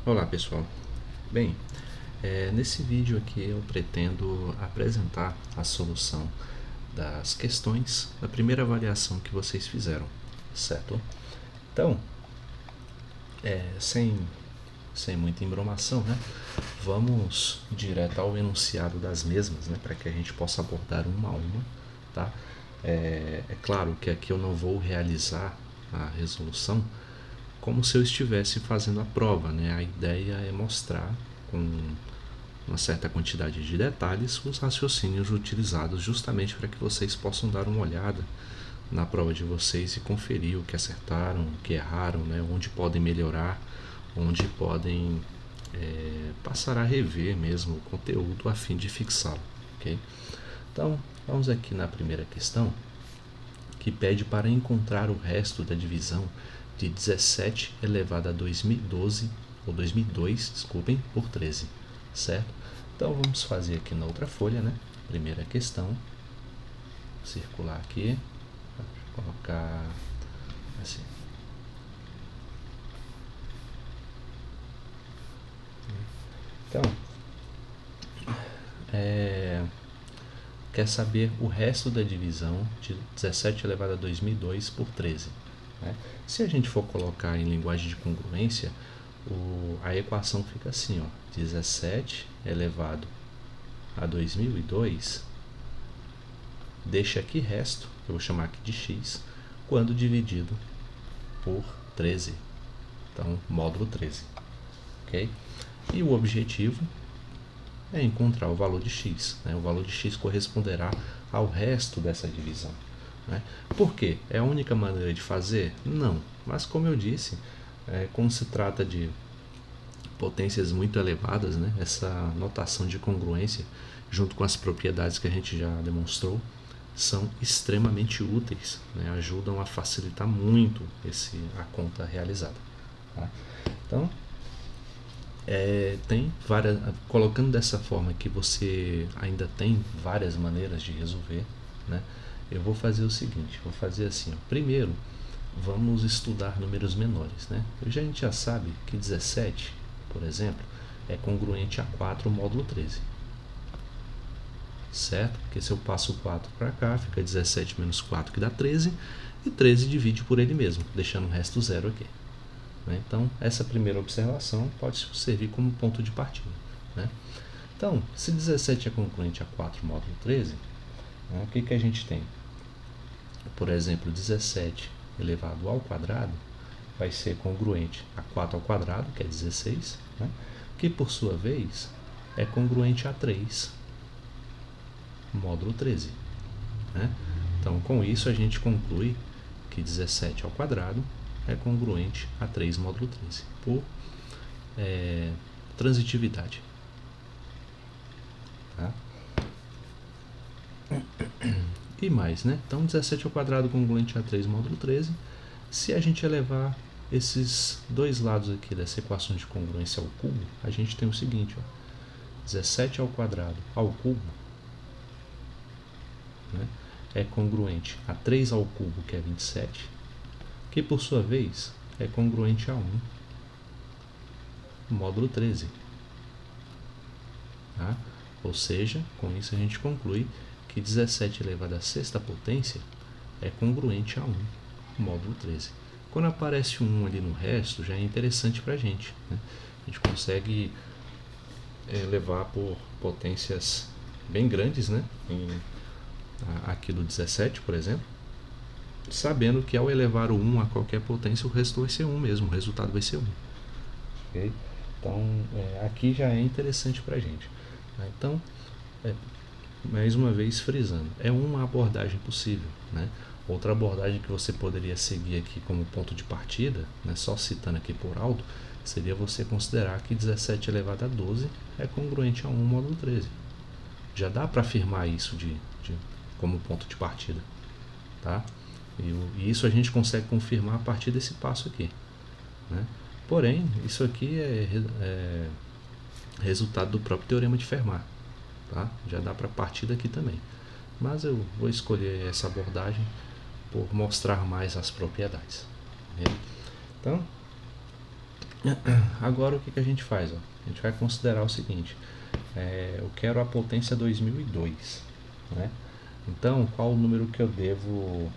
Olá pessoal, bem, nesse vídeo aqui eu pretendo apresentar a solução das questões da primeira avaliação que vocês fizeram, certo? Então, sem muita embromação, né? Vamos direto ao enunciado das mesmas, né? Para que a gente possa abordar uma a uma, tá? É claro que aqui eu não vou realizar a resolução como se eu estivesse fazendo a prova, né? A ideia é mostrar com uma certa quantidade de detalhes os raciocínios utilizados justamente para que vocês possam dar uma olhada na prova de vocês e conferir o que acertaram, o que erraram, né? Onde podem melhorar, onde podem passar a rever mesmo o conteúdo a fim de fixá-lo, ok? Então, vamos aqui na primeira questão, que pede para encontrar o resto da divisão de 17 elevado a 2012, ou 2002, desculpem, por 13, certo? Então vamos fazer aqui na outra folha, né? Primeira questão, circular aqui, colocar assim. Então, quer saber o resto da divisão de 17 elevado a 2002 por 13. Né? Se a gente for colocar em linguagem de congruência, a equação fica assim, ó, 17 elevado a 2002, deixa aqui resto, que eu vou chamar aqui de x, quando dividido por 13. Então, módulo 13. Ok? E o objetivo é encontrar o valor de x. Né? O valor de x corresponderá ao resto dessa divisão. Né? Por quê? É a única maneira de fazer? Não. Mas, como eu disse, como se trata de potências muito elevadas, né? Essa notação de congruência, junto com as propriedades que a gente já demonstrou, são extremamente úteis, né? Ajudam a facilitar muito a conta realizada. Tá? Então, tem várias, colocando dessa forma que você ainda tem várias maneiras de resolver, né? Eu vou fazer o seguinte, vou fazer assim, ó. Primeiro vamos estudar números menores, né? A gente já sabe que 17, por exemplo, é congruente a 4 módulo 13, certo? Porque se eu passo o 4 para cá, fica 17 menos 4 que dá 13, e 13 divide por ele mesmo, deixando o resto zero aqui. Então, essa primeira observação pode servir como ponto de partida. Né? Então, se 17 é congruente a 4 módulo 13, né, o que a gente tem? Por exemplo, 17 elevado ao quadrado vai ser congruente a 4 ao quadrado, que é 16, né, que por sua vez é congruente a 3 módulo 13. Né? Então, com isso a gente conclui que 17 ao quadrado é congruente a 3 módulo 13, por transitividade. Tá? E mais, né? Então, 17 ao quadrado congruente a 3 módulo 13. Se a gente elevar esses dois lados aqui dessa equação de congruência ao cubo, a gente tem o seguinte, ó, 17 ao quadrado ao cubo, né, é congruente a 3 ao cubo, que é 27, que por sua vez é congruente a 1 módulo 13. Tá? Ou seja, com isso a gente conclui que 17 elevado à sexta potência é congruente a 1 módulo 13. Quando aparece um 1 ali no resto, já é interessante para a gente. Né? A gente consegue levar por potências bem grandes, né? Aqui do 17, por exemplo, sabendo que ao elevar o 1 a qualquer potência, o resto vai ser 1 mesmo, o resultado vai ser 1. Okay? Então, aqui já é interessante para a gente. Né? Então, mais uma vez frisando, é uma abordagem possível. Né? Outra abordagem que você poderia seguir aqui como ponto de partida, né, só citando aqui por alto, seria você considerar que 17 elevado a 12 é congruente a 1 módulo 13. Já dá para afirmar isso como ponto de partida. Tá? E isso a gente consegue confirmar a partir desse passo aqui. Né? Porém, isso aqui é resultado do próprio teorema de Fermat. Tá? Já dá para partir daqui também. Mas eu vou escolher essa abordagem por mostrar mais as propriedades. Então, Agora o que a gente faz? Ó? A gente vai considerar o seguinte, eu quero a potência 2002, né? Então, qual o número que eu devo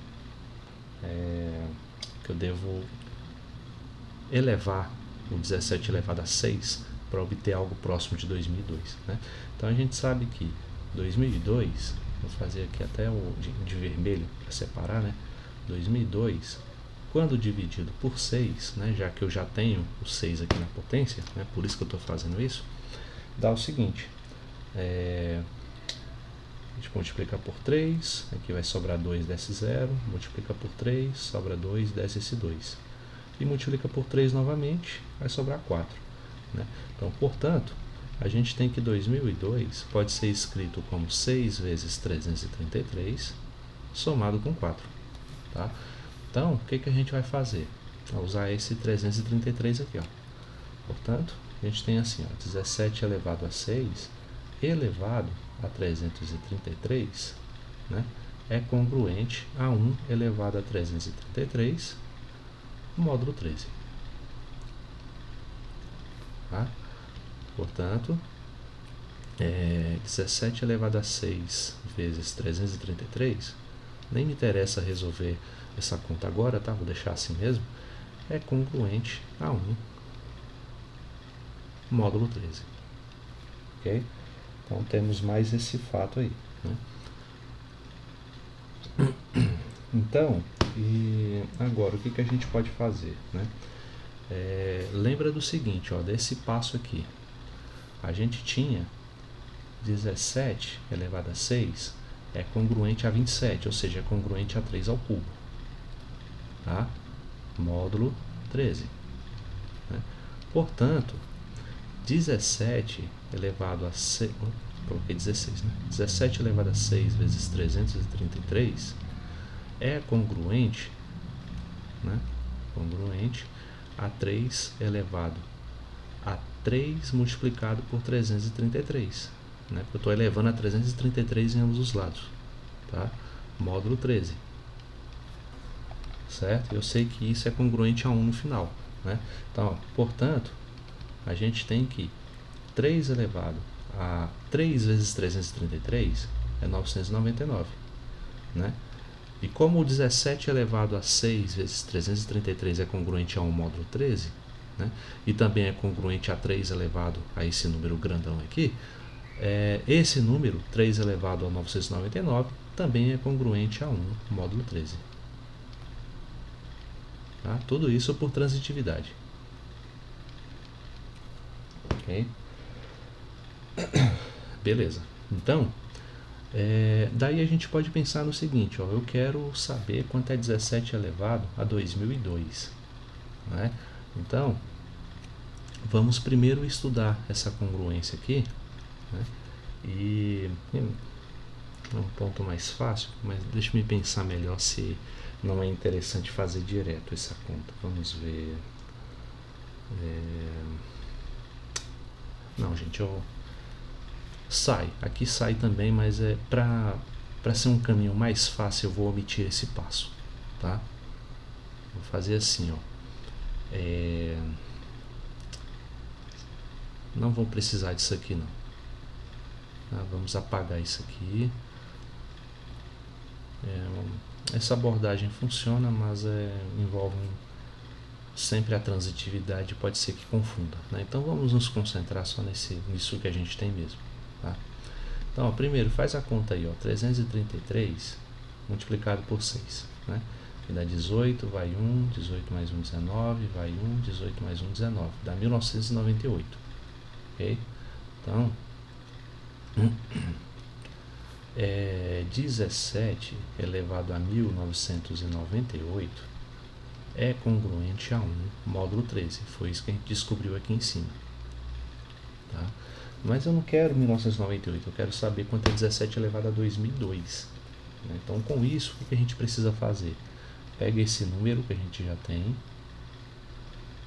elevar o 17 elevado a 6 para obter algo próximo de 2002, né? Então a gente sabe que 2002, vou fazer aqui até o de vermelho para separar, né? 2002, quando dividido por 6, né, já que eu já tenho o 6 aqui na potência, né, por isso que eu estou fazendo isso, dá o seguinte, a gente multiplica por 3, aqui vai sobrar 2, desce 0, multiplica por 3, sobra 2, desce esse 2. E multiplica por 3 novamente, vai sobrar 4. Né? Então, portanto, a gente tem que 2002 pode ser escrito como 6 vezes 333, somado com 4. Tá? Então, o que a gente vai fazer? Vai usar esse 333 aqui. Ó. Portanto, a gente tem assim, ó, 17 elevado a 6 elevado a 333, né, é congruente a 1 elevado a 333, módulo 13. Tá? Portanto, 17 elevado a 6 vezes 333, nem me interessa resolver essa conta agora, tá? Vou deixar assim mesmo, é congruente a 1 módulo 13. Ok? Então temos mais esse fato aí. Né? Então, e agora o que a gente pode fazer? Né? Lembra do seguinte, ó, desse passo aqui. A gente tinha 17 elevado a 6 é congruente a 27, ou seja, é congruente a 3 ao cubo. Tá? Módulo 13. Né? Portanto, 17 elevado a 6, coloquei 16, né? 17 elevado a 6 vezes 333 é congruente, né? Congruente a 3 elevado a 3 multiplicado por 333, né? Porque eu estou elevando a 333 em ambos os lados, tá? Módulo 13, certo? Eu sei que isso é congruente a 1 no final, né? Então, ó, portanto, a gente tem que 3 elevado a 3 vezes 333 é 999, né? E como o 17 elevado a 6 vezes 333 é congruente a 1 módulo 13, né? E também é congruente a 3 elevado a esse número grandão aqui, esse número, 3 elevado a 999, também é congruente a 1 módulo 13. Tá? Tudo isso por transitividade. Ok? Beleza. Então, daí a gente pode pensar no seguinte, ó, eu quero saber quanto é 17 elevado a 2002. Né? Então, vamos primeiro estudar essa congruência aqui, né? E é um ponto mais fácil, mas deixa eu pensar melhor se não é interessante fazer direto essa conta. Vamos ver. Não, gente, aqui sai também, mas para ser um caminho mais fácil eu vou omitir esse passo, tá? Vou fazer assim, ó. Não vou precisar disso aqui não. Tá? Vamos apagar isso aqui. Essa abordagem funciona, mas envolve sempre a transitividade, pode ser que confunda, né? Então vamos nos concentrar só nisso que a gente tem mesmo, tá? Então, ó, primeiro faz a conta aí, ó, 333 multiplicado por 6, né? E dá 18, vai 1, 18 mais 1, 19, vai 1, 18 mais 1, 19, dá 1998, ok? Então, 17 elevado a 1998 é congruente a 1 módulo 13. Foi isso que a gente descobriu aqui em cima. Tá? Mas eu não quero 1998, eu quero saber quanto é 17 elevado a 2002. Né? Então, com isso, o que a gente precisa fazer? Pega esse número que a gente já tem.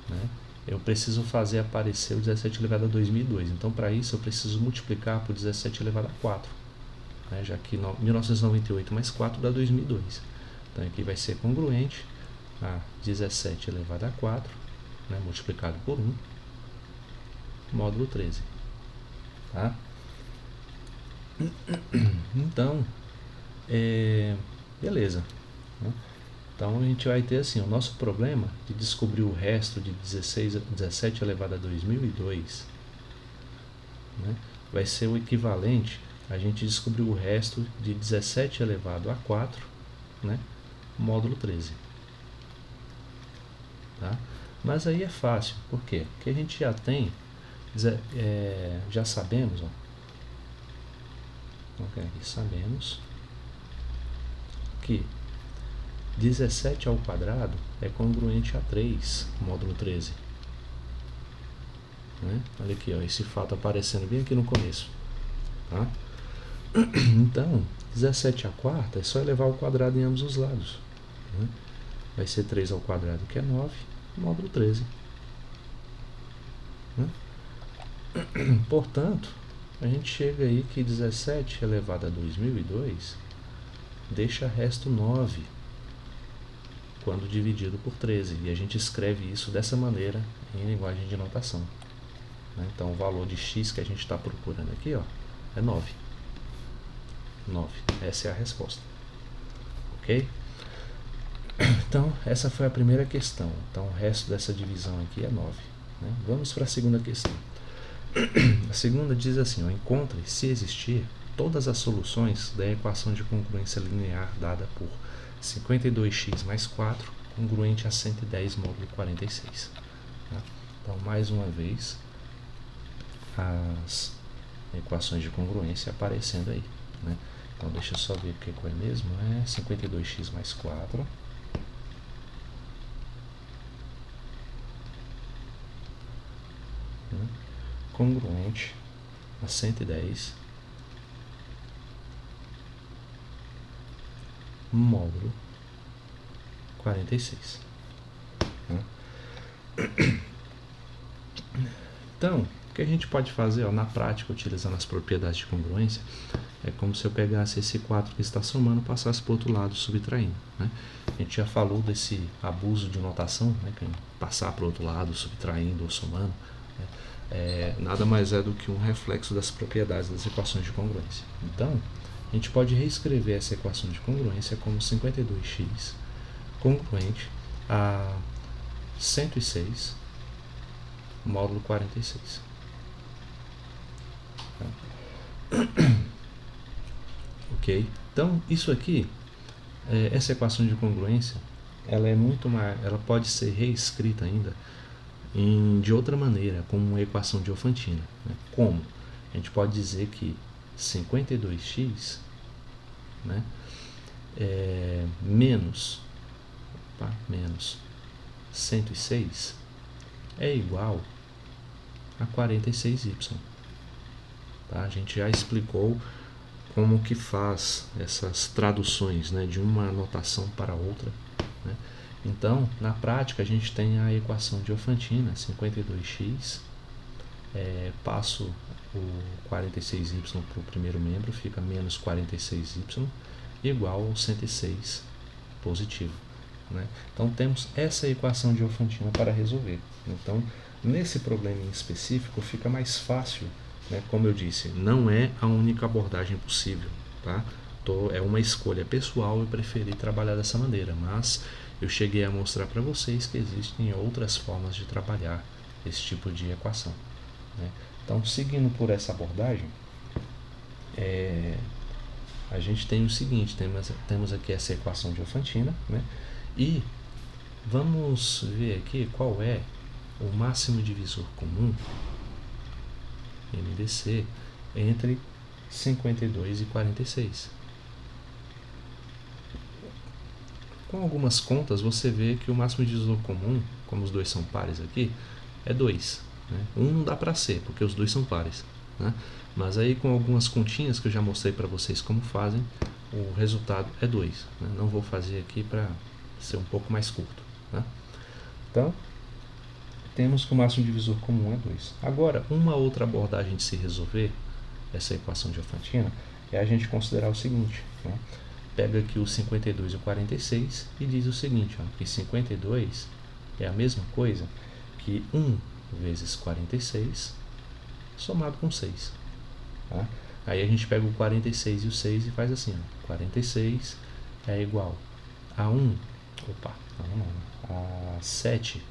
Né? Eu preciso fazer aparecer o 17 elevado a 2002. Então, para isso, eu preciso multiplicar por 17 elevado a 4. Né? Já que 1998 mais 4 dá 2002. Então, aqui vai ser congruente a 17 elevado a 4 né, multiplicado por 1, módulo 13. Tá? Então, beleza. Né? Então a gente vai ter assim, o nosso problema de descobrir o resto de 17 elevado a 2002, né, vai ser o equivalente a gente descobrir o resto de 17 elevado a 4, né, módulo 13. Tá? Mas aí é fácil, por quê? Porque a gente já tem, já sabemos, sabemos que 17 ao quadrado é congruente a 3, módulo 13. Né? Olha aqui, esse fato aparecendo bem aqui no começo. Tá? Então, 17 à quarta é só elevar ao quadrado em ambos os lados. Né? Vai ser 3 ao quadrado, que é 9, módulo 13. Né? Portanto, a gente chega aí que 17 elevado a 2002 deixa resto 9 quando dividido por 13. E a gente escreve isso dessa maneira em linguagem de notação. Né? Então, o valor de x que a gente está procurando aqui é 9. 9. Essa é a resposta. Ok? Então, essa foi a primeira questão. Então, o resto dessa divisão aqui é 9. Né? Vamos para a segunda questão. A segunda diz assim, encontre, se existir, todas as soluções da equação de congruência linear dada por 52x mais 4, congruente a 110 módulo 46. Tá? Então, mais uma vez, as equações de congruência aparecendo aí. Né? Então, deixa eu só ver o que é mesmo. É 52x mais 4. Congruente a 110 módulo 46. Então, o que a gente pode fazer na prática, utilizando as propriedades de congruência, é como se eu pegasse esse 4 que está somando e passasse para o outro lado subtraindo. Né? A gente já falou desse abuso de notação, né, que é passar para o outro lado subtraindo ou somando. Nada mais é do que um reflexo das propriedades das equações de congruência. Então, a gente pode reescrever essa equação de congruência como 52x congruente a 106 módulo 46. Ok? Então, isso aqui, essa equação de congruência, ela é muito mais, ela pode ser reescrita ainda de outra maneira, como uma equação diofantina. Né? Como? A gente pode dizer que 52x, né, menos 106 é igual a 46y. Tá? A gente já explicou como que faz essas traduções, né, de uma notação para outra. Né? Então, na prática, a gente tem a equação diofantina, 52x, passo o 46y para o primeiro membro, fica menos 46y, igual ao 106 positivo. Né? Então, temos essa equação diofantina para resolver. Então, nesse problema em específico, fica mais fácil, né? Como eu disse, não é a única abordagem possível. Tá? É uma escolha pessoal, eu preferi trabalhar dessa maneira, mas eu cheguei a mostrar para vocês que existem outras formas de trabalhar esse tipo de equação. Né? Então, seguindo por essa abordagem, a gente tem o seguinte, temos aqui essa equação diofantina, né? E vamos ver aqui qual é o máximo divisor comum, MDC, entre 52 e 46. Com algumas contas, você vê que o máximo divisor comum, como os dois são pares aqui, é 2. Né? Um não dá para ser, porque os dois são pares. Né? Mas aí, com algumas continhas que eu já mostrei para vocês como fazem, o resultado é 2. Né? Não vou fazer aqui para ser um pouco mais curto. Né? Então, temos que o máximo divisor comum é 2. Agora, uma outra abordagem de se resolver essa equação diofantina é a gente considerar o seguinte. Né? Pega aqui o 52 e o 46 e diz o seguinte, que 52 é a mesma coisa aqui 1 vezes 46 somado com 6. Tá? Aí a gente pega o 46 e o 6 e faz assim, ó. 46 é igual a 1, a 7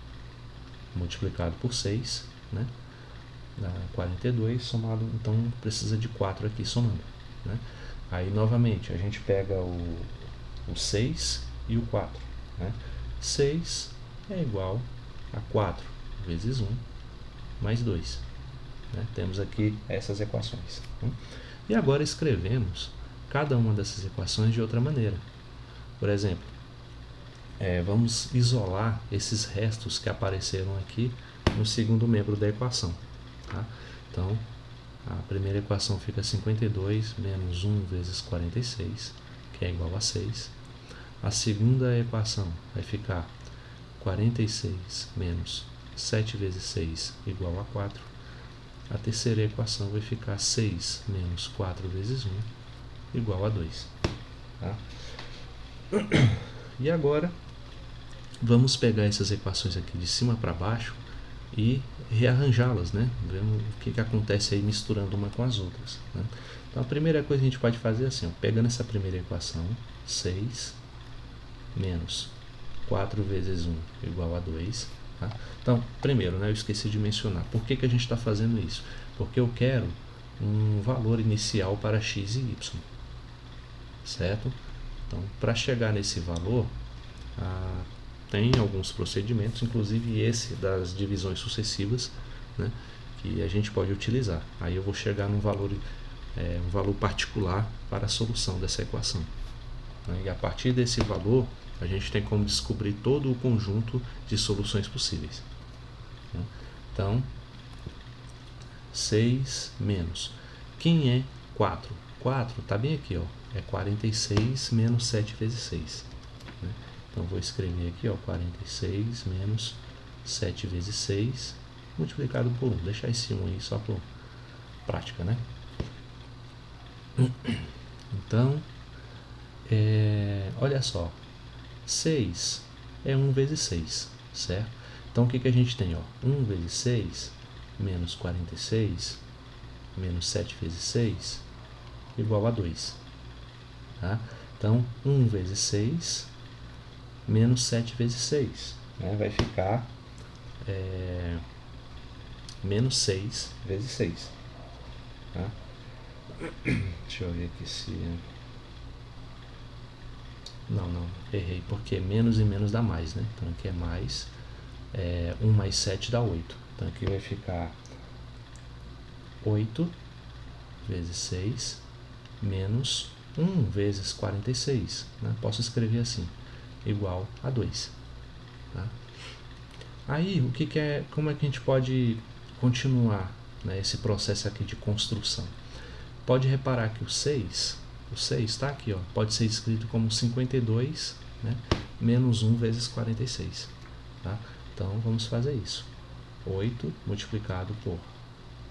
multiplicado por 6, né? Dá 42 somado, então precisa de 4 aqui somando, né? Aí novamente a gente pega o 6 e o 4, né? 6 é igual a 4 vezes 1 mais 2, né? Temos aqui essas equações, né? E agora escrevemos cada uma dessas equações de outra maneira. Por exemplo, vamos isolar esses restos que apareceram aqui no segundo membro da equação. Tá? Então, a primeira equação fica 52 menos 1 vezes 46, que é igual a 6. A segunda equação vai ficar 46 menos 7 vezes 6 igual a 4. A terceira equação vai ficar 6 menos 4 vezes 1 igual a 2. Tá? E agora, vamos pegar essas equações aqui de cima para baixo e rearranjá-las, né? Vemos o que acontece aí misturando uma com as outras, né? Então, a primeira coisa que a gente pode fazer é assim, ó, pegando essa primeira equação, 6 menos 4 vezes 1 igual a 2. Tá? Então, primeiro, né, eu esqueci de mencionar, por que a gente está fazendo isso? Porque eu quero um valor inicial para x e y, certo? Então, para chegar nesse valor, tem alguns procedimentos, inclusive esse das divisões sucessivas, né, que a gente pode utilizar. Aí eu vou chegar num valor, um valor particular para a solução dessa equação, né, e a partir desse valor a gente tem como descobrir todo o conjunto de soluções possíveis, né? Então, 6 menos, quem é 4? 4 está bem aqui, ó, é 46 menos 7 vezes 6, né? Então, vou escrever aqui, ó, 46 menos 7 vezes 6 multiplicado por 1. Deixar esse 1 aí só por prática, né? Então, olha só, 6 é 1 vezes 6, certo? Então, o que a gente tem? Ó? 1 vezes 6 menos 46 menos 7 vezes 6 igual a 2. Tá? Então, 1 vezes 6 menos 7 vezes 6, né? Vai ficar menos 6 vezes 6. Tá? Deixa eu ver aqui se... Não, errei, porque menos e menos dá mais, né? Então aqui é mais, 1 mais 7 dá 8. Então aqui vai ficar 8 vezes 6 menos 1 vezes 46, né? Posso escrever assim, igual a 2. Tá? Aí, como é que a gente pode continuar, né, esse processo aqui de construção? Pode reparar que o 6 está aqui, ó, pode ser escrito como 52, né, menos 1 vezes 46. Tá? Então, vamos fazer isso. 8 multiplicado por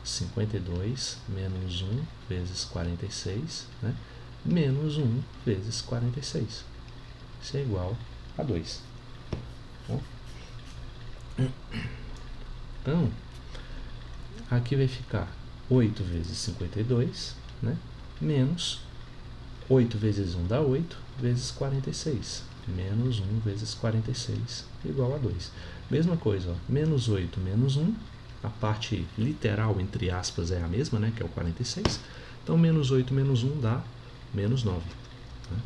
52 menos 1 vezes 46, né, menos 1 vezes 46. Isso é igual a 2. Então, aqui vai ficar 8 vezes 52, né, menos 8 vezes 1 dá 8, vezes 46, menos 1 vezes 46, igual a 2. Mesma coisa, ó, menos 8 menos 1, a parte literal, entre aspas, é a mesma, né, que é o 46. Então, menos 8 menos 1 dá menos 9. Né?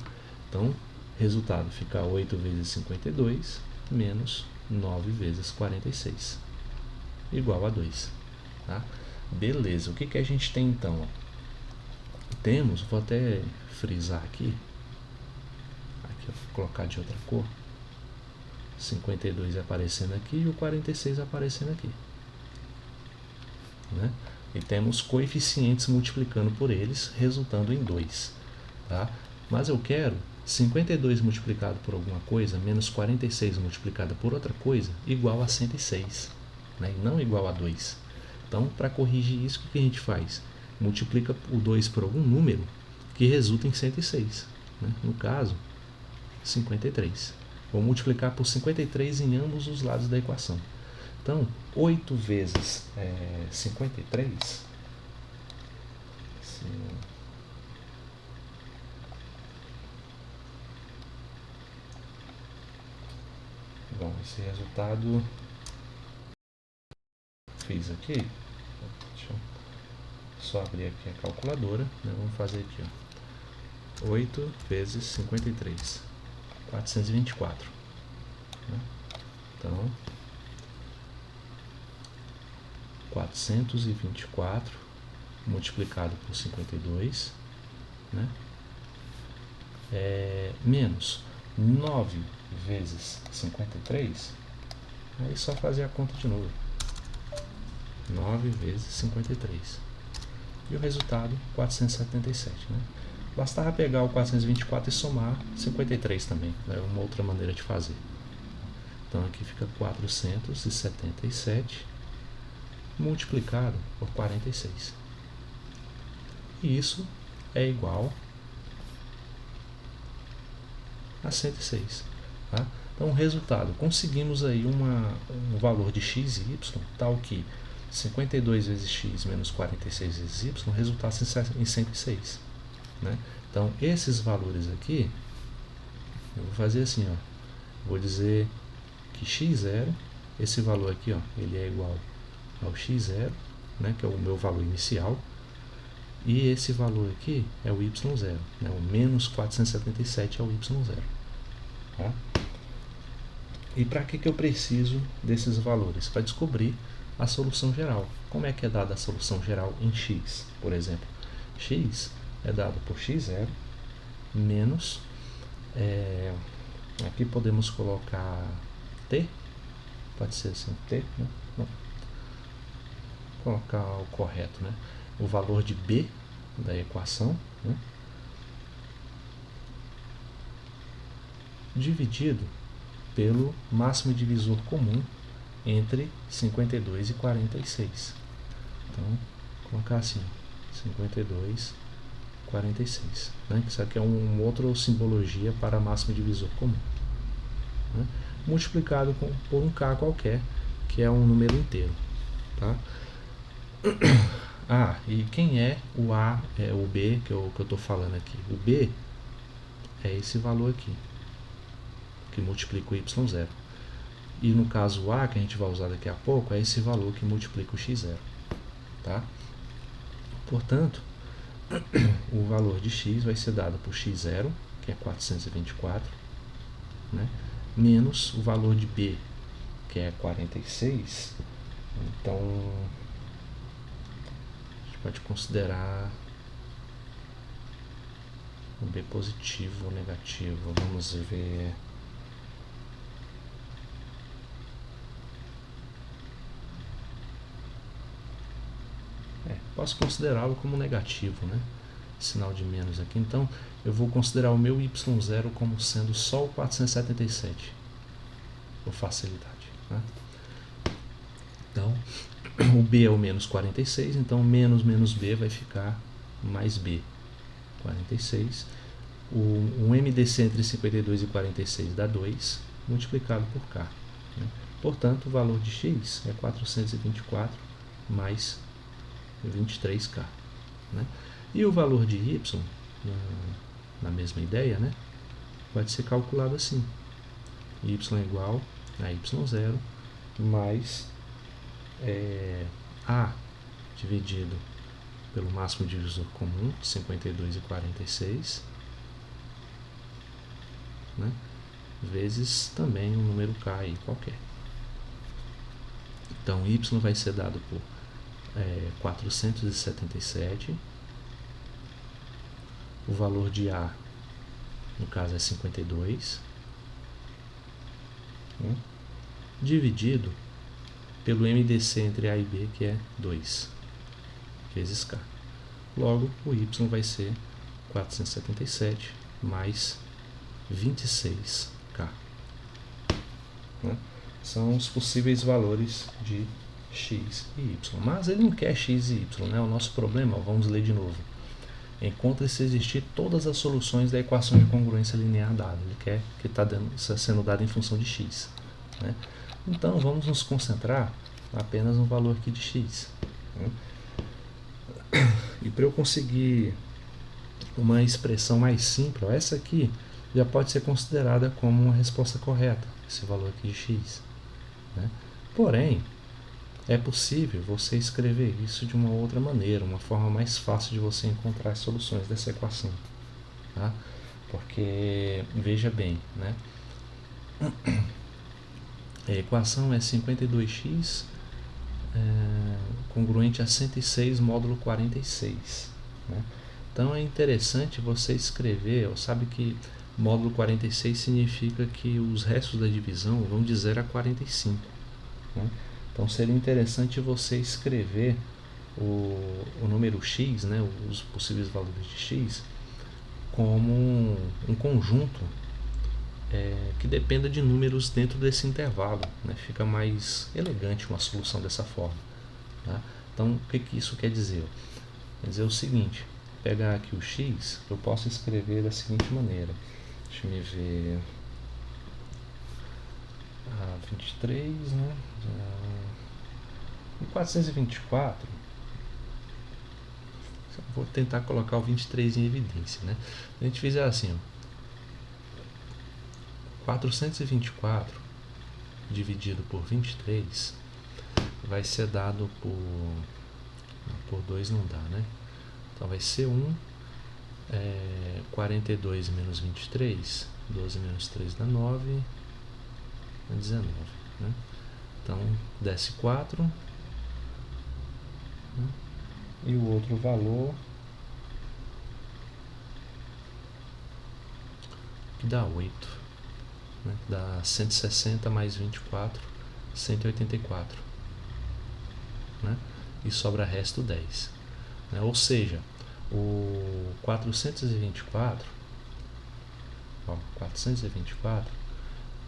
Então, resultado fica 8 vezes 52, menos 9 vezes 46, igual a 2. Tá? Beleza, o que a gente tem então? Ó? Temos, vou até frisar aqui, vou colocar de outra cor, 52 aparecendo aqui e o 46 aparecendo aqui, né? E temos coeficientes multiplicando por eles, resultando em 2, tá? Mas eu quero 52 multiplicado por alguma coisa, menos 46 multiplicado por outra coisa, igual a 106, né? E não igual a 2. Então, para corrigir isso, o que a gente faz? Multiplica o 2 por algum número que resulta em 106, né? No caso, 53. Vou multiplicar por 53 em ambos os lados da equação. Então, 8 vezes 53, bom, esse resultado fiz aqui. Deixa eu só abrir aqui a calculadora, né? Vamos fazer aqui, ó. 8 vezes 53, 424, né? Então, 424 multiplicado por 52, né? Menos 9 vezes 53, aí só fazer a conta de novo. 9 vezes 53. E o resultado, 477, né? Bastava pegar o 424 e somar 53 também. É uma outra maneira de fazer. Então aqui fica 477 multiplicado por 46. E isso é igual a 106. Tá? Então, o resultado, conseguimos aí um valor de x e y tal que 52 vezes x menos 46 vezes y resultasse em 106. Né? Então, esses valores aqui, eu vou fazer assim, ó, vou dizer que x0, esse valor aqui, ó, ele é igual ao x0, né, que é o meu valor inicial, e esse valor aqui é o y0, né, o menos 477 é o y0. Tá? E para que eu preciso desses valores? Para descobrir a solução geral. Como é que é dada a solução geral em x, por exemplo? X é dado por x0 menos, aqui podemos colocar t, pode ser assim, t, né? Não. Colocar o correto, né? O valor de b da equação, né? Dividido pelo máximo divisor comum entre 52 e 46. Então, vou colocar assim, 52, 46. Né? Isso aqui é uma outra simbologia para máximo divisor comum. Né? Multiplicado por um k qualquer, que é um número inteiro. Tá? Ah, e quem é o A, o B que eu estou falando aqui? O B é esse valor aqui, que multiplica o y0. E no caso o A, que a gente vai usar daqui a pouco, é esse valor que multiplica o x0. Tá? Portanto, o valor de x vai ser dado por x0, que é 424, né? Menos o valor de b, que é 46. Então, a gente pode considerar o b positivo ou negativo. Vamos ver. Posso considerá-lo como negativo, né? Sinal de menos aqui. Então, eu vou considerar o meu y0 como sendo só o 477, por facilidade. Né? Então, o b é o menos 46, então menos b vai ficar mais b, 46. O MDC entre 52 e 46 dá 2, multiplicado por k. Né? Portanto, o valor de x é 424 mais 23k. Né? E o valor de y, na mesma ideia, né, pode ser calculado assim. Y é igual a y0 mais a dividido pelo máximo divisor comum, 52 e 46, né, vezes também um número k aí qualquer. Então, y vai ser dado por 477. O valor de A, no caso, é 52, né? Dividido pelo MDC entre A e B, que é 2, vezes K. Logo, o Y vai ser 477 mais 26K. Né? São os possíveis valores de x e y. Mas ele não quer x e y, né? O nosso problema, vamos ler de novo. Encontre se existir todas as soluções da equação de congruência linear dada. Ele quer que está sendo dado em função de x. Né? Então vamos nos concentrar apenas no valor aqui de x. Né? E para eu conseguir uma expressão mais simples, essa aqui já pode ser considerada como uma resposta correta, esse valor aqui de x. Né? Porém, é possível você escrever isso de uma outra maneira, uma forma mais fácil de você encontrar as soluções dessa equação. Tá? Porque, veja bem, né? A equação é 52x congruente a 106 módulo 46. Né? Então é interessante você escrever, sabe que módulo 46 significa que os restos da divisão vão de 0 a 45. Né? Então seria interessante você escrever o número x, né, os possíveis valores de x, como um conjunto que dependa de números dentro desse intervalo. Né? Fica mais elegante uma solução dessa forma. Tá? Então, o que isso quer dizer? Quer dizer o seguinte, pegar aqui o x, eu posso escrever da seguinte maneira. Deixa eu ver. 23, né? E 424, vou tentar colocar o 23 em evidência, né? Se a gente fizer assim, ó, 424 dividido por 23 vai ser dado por 2 não dá, né? Então vai ser 42 menos 23, 12 menos 3 dá 9, 19, né? Então desce 4, né? E o outro valor que dá 8, né? Dá 160 mais 24, 184, né? E sobra resto 10, né? Ou seja, o 424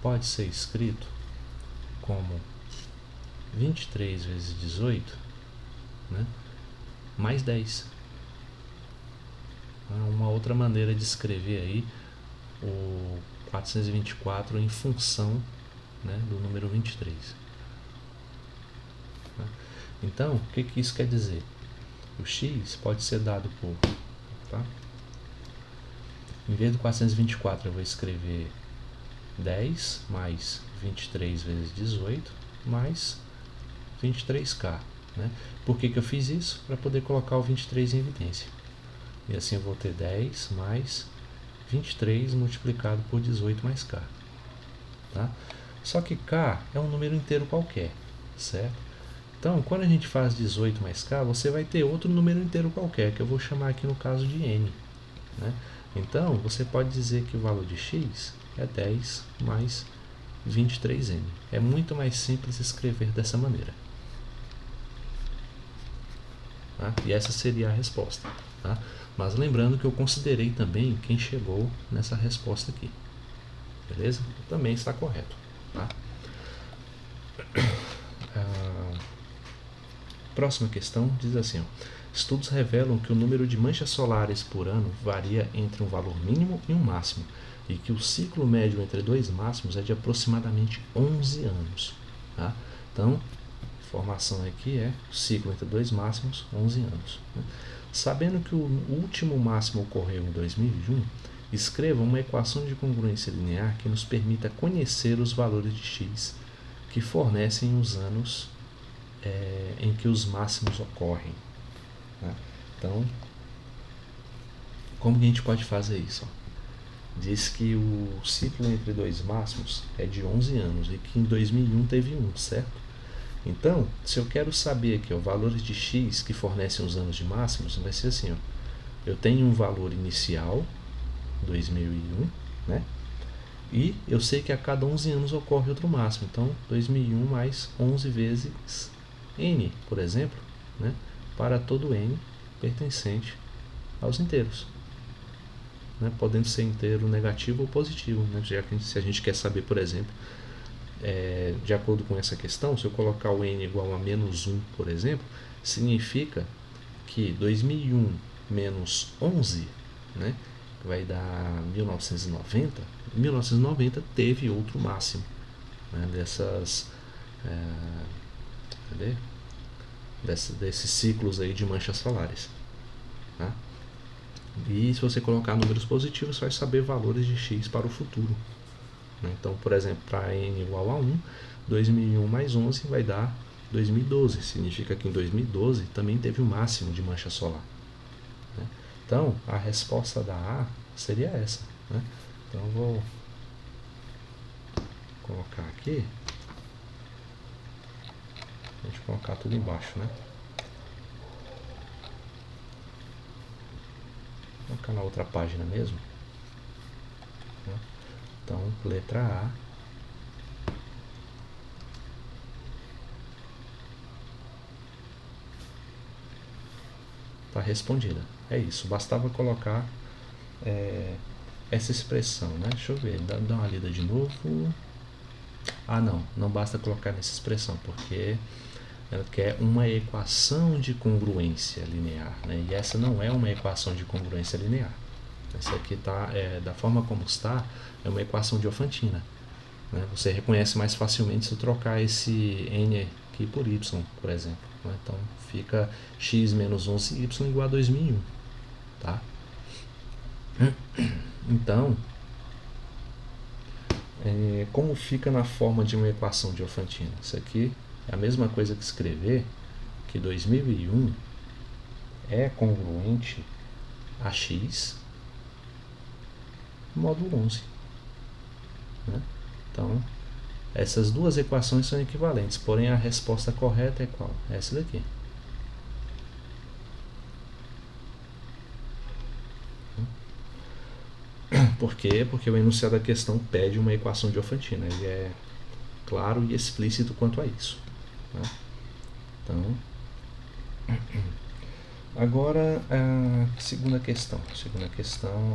pode ser escrito como 23 vezes 18, né? Mais 10. Uma outra maneira de escrever aí o 424 em função, né, do número 23. Então, o que isso quer dizer? O x pode ser dado por... Tá? Em vez do 424, eu vou escrever 10 mais 23 vezes 18 mais 23k. Né? Por que eu fiz isso? Para poder colocar o 23 em evidência. E assim eu vou ter 10 mais 23 multiplicado por 18 mais k. Tá? Só que k é um número inteiro qualquer, certo? Então, quando a gente faz 18 mais k, você vai ter outro número inteiro qualquer, que eu vou chamar aqui no caso de n. Né? Então, você pode dizer que o valor de x é 10 mais 23n. É muito mais simples escrever dessa maneira. Tá? E essa seria a resposta. Tá? Mas lembrando que eu considerei também quem chegou nessa resposta aqui. Beleza? Também está correto. Tá? Próxima questão diz assim, ó, estudos revelam que o número de manchas solares por ano varia entre um valor mínimo e um máximo, e que o ciclo médio entre dois máximos é de aproximadamente 11 anos. Tá? Então, a informação aqui é o ciclo entre dois máximos, 11 anos. Né? Sabendo que o último máximo ocorreu em 2001, escreva uma equação de congruência linear que nos permita conhecer os valores de x que fornecem os anos em que os máximos ocorrem. Tá? Então, como que a gente pode fazer isso? Diz que o ciclo entre dois máximos é de 11 anos e que em 2001 teve um, certo? Então, se eu quero saber aqui o valor de x que fornecem os anos de máximos, vai ser assim, ó, eu tenho um valor inicial, 2001, né? E eu sei que a cada 11 anos ocorre outro máximo, então 2001 mais 11 vezes n, por exemplo, né, para todo n pertencente aos inteiros, né, podendo ser inteiro negativo ou positivo, né, já que se a gente quer saber, por exemplo, de acordo com essa questão, se eu colocar o n igual a menos 1, por exemplo, significa que 2001 menos 11, né, vai dar 1990, 1990 teve outro máximo, né, dessas Cadê? Desses ciclos aí de manchas solares. Tá? E se você colocar números positivos, você vai saber valores de x para o futuro. Então, por exemplo, para n igual a 1, 2001 mais 11 vai dar 2012. Significa que em 2012 também teve o máximo de mancha solar. Então, a resposta da A seria essa. Então, eu vou colocar aqui. A gente colocar tudo embaixo, Vou colocar na outra página mesmo. Então, letra A. Está respondida. É isso. Bastava colocar essa expressão, Deixa eu ver. Dá uma lida de novo. Não basta colocar nessa expressão, porque ela quer uma equação de congruência linear, E essa não é uma equação de congruência linear. Essa aqui tá, da forma como está, é uma equação diofantina. Você reconhece mais facilmente se eu trocar esse n aqui por y, por exemplo. Então fica x menos 11y igual a 2001. Tá? Então, como fica na forma de uma equação diofantina? Isso aqui é a mesma coisa que escrever que 2001 é congruente a x módulo 11. Então, essas duas equações são equivalentes, porém a resposta correta é qual? Essa daqui. Por quê? Porque o enunciado da questão pede uma equação diofantina. Ele é claro e explícito quanto a isso. Então, agora a segunda questão.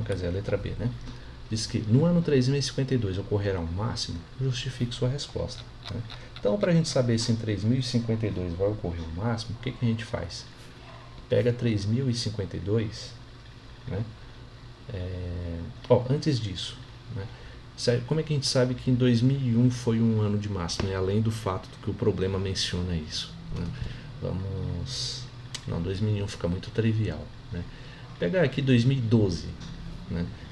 Quer dizer, a letra B, Diz que no ano 3052 ocorrerá um máximo, justifique sua resposta. Então, para a gente saber se em 3052 vai ocorrer um máximo, o que a gente faz? Pega 3052, antes disso, como é que a gente sabe que em 2001 foi um ano de máximo, além do fato que o problema menciona isso? Não, 2001 fica muito trivial. Pegar aqui 2012,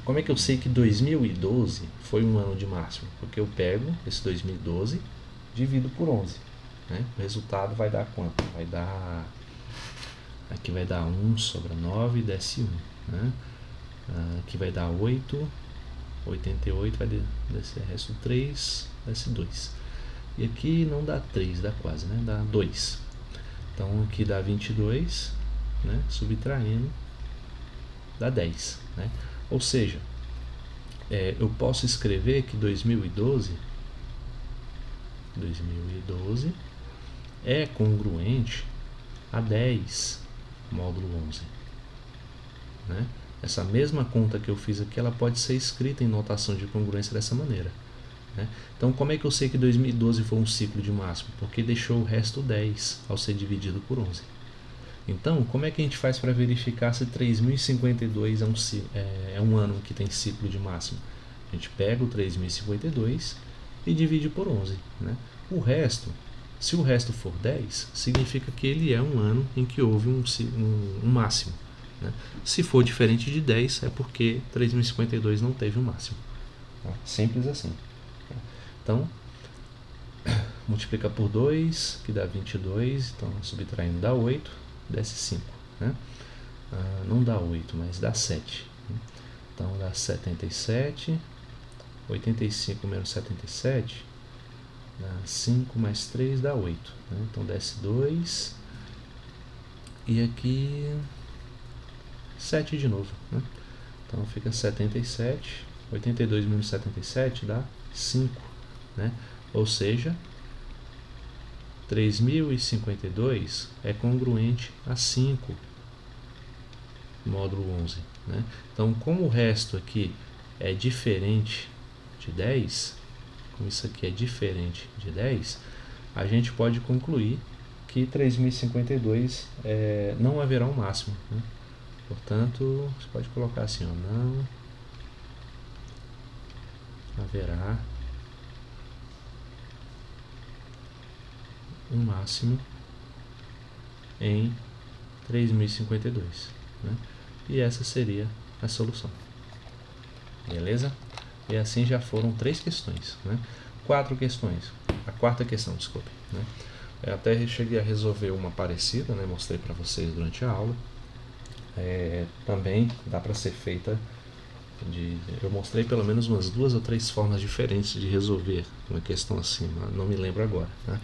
Como é que eu sei que 2012 foi um ano de máximo? Porque eu pego esse 2012, divido por 11. O resultado vai dar quanto? Aqui vai dar 1, sobra 9 e desce 1. Aqui vai dar 8, 88 vai descer resto 3, desce 2. E aqui não dá 3, dá quase, dá 2. Então aqui dá 22, subtraindo, dá 10. Ou seja, eu posso escrever que 2012 é congruente a 10 módulo 11. Essa mesma conta que eu fiz aqui, ela pode ser escrita em notação de congruência dessa maneira. Então, como é que eu sei que 2012 foi um ciclo de máximo? Porque deixou o resto 10 ao ser dividido por 11. Então, como é que a gente faz para verificar se 3052 é um ano que tem ciclo de máximo? A gente pega o 3052 e divide por 11. O resto, se o resto for 10, significa que ele é um ano em que houve um máximo. Se for diferente de 10, é porque 3052 não teve um máximo. Simples assim. Então, multiplica por 2, que dá 22, então subtraindo dá 8, desce 5. Não dá 8, mas dá 7. Então dá 77, 85 menos 77, dá 5 mais 3 dá 8. Então desce 2, e aqui 7 de novo. Então fica 77, 82 menos 77 dá 5. Ou seja, 3052 é congruente a 5 módulo 11. Então, como o resto aqui é diferente de 10, como isso aqui é diferente de 10, a gente pode concluir que 3052 não haverá um máximo. Portanto, você pode colocar assim, não haverá um máximo em 3.052, né? E essa seria a solução. Beleza? E assim já foram 3 questões, né? 4 questões. A quarta questão, desculpe, né? Eu até cheguei a resolver uma parecida, né? Mostrei para vocês durante a aula. Também dá para ser feita eu mostrei pelo menos umas 2 ou 3 formas diferentes de resolver uma questão assim, não me lembro agora, né?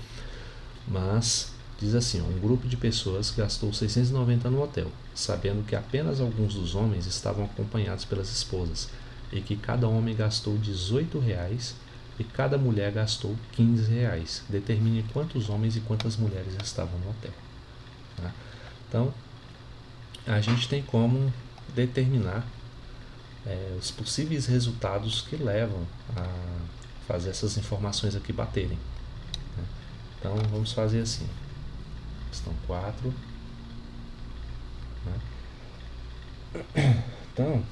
Mas diz assim: um grupo de pessoas gastou 690 no hotel, sabendo que apenas alguns dos homens estavam acompanhados pelas esposas e que cada homem gastou R$18 e cada mulher gastou R$15. Determine quantos homens e quantas mulheres estavam no hotel, tá? Então, a gente tem como determinar os possíveis resultados que levam a fazer essas informações aqui baterem, né? Então, vamos fazer assim. Questão 4, né? Então,